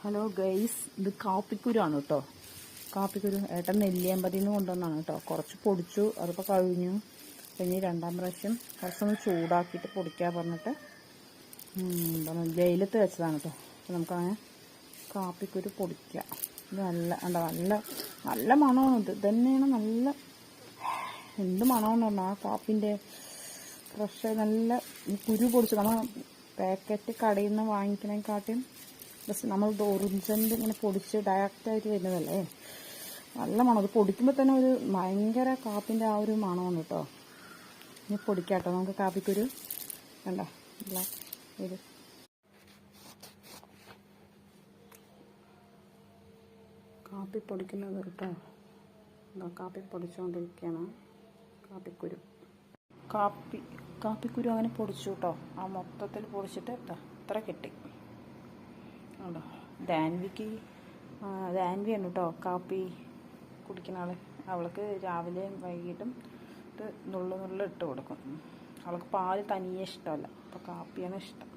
Hello guys, ഇത് കാപ്പിക്കുരുവാണ് കേട്ടോ. കാപ്പിക്കുരു ഏട്ടൻ നെല്ലിയമ്പതിന്ന് കൊണ്ടുവന്നാണ് കേട്ടോ. കുറച്ച് പൊടിച്ചു, അതിപ്പോൾ കഴിഞ്ഞു. പിന്നെ രണ്ടാം പ്രാവശ്യം കുറച്ചൊന്ന് ചൂടാക്കിയിട്ട് പൊടിക്കാൻ പറഞ്ഞിട്ട് എന്താണ് വെയിലത്ത് വെച്ചതാണ് കേട്ടോ. അപ്പോൾ നമുക്കങ്ങനെ കാപ്പിക്കുരു പൊടിക്കുക. ഇത് നല്ല മണമാണ്. ഇത് തന്നെയാണ് നല്ല എന്ത് മണമെന്ന് പറഞ്ഞാൽ ആ കാപ്പിൻ്റെ ഫ്രഷ് നല്ല കുരു പൊടിച്ച് നമ്മൾ പാക്കറ്റ് കടയിൽ നിന്ന് വാങ്ങിക്കണേക്കാട്ടും ബസ് നമ്മൾ ഒറിജിനൽ ഇങ്ങനെ പൊടിച്ച് ഡയറക്റ്റായിട്ട് വരുന്നതല്ലേ, നല്ല മണം. അത് പൊടിക്കുമ്പോൾ തന്നെ ഒരു ഭയങ്കര കാപ്പിൻ്റെ ആ ഒരു മണമാണ് കേട്ടോ. ഇനി പൊടിക്കാം കേട്ടോ നമുക്ക് കാപ്പിക്കുരു. വേണ്ട ഇത് കാപ്പി പൊടിക്കുന്നത് കേട്ടോ. കാപ്പി പൊടിച്ചുകൊണ്ടിരിക്കുകയാണ്. കാപ്പിക്കുരു അങ്ങനെ പൊടിച്ചു കേട്ടോ. ആ മൊത്തത്തിൽ പൊടിച്ചിട്ട് ഇത്ര കിട്ടി കേട്ടോ. ധാൻവിയാണ് കേട്ടോ കാപ്പി കുടിക്കുന്ന ആൾ. അവൾക്ക് രാവിലെയും വൈകിട്ടും നുള്ളു ഇട്ട് കൊടുക്കും. അവൾക്ക് പാല് തനിയെ ഇഷ്ടമല്ല, അപ്പോൾ കാപ്പിയാണ് ഇഷ്ടം.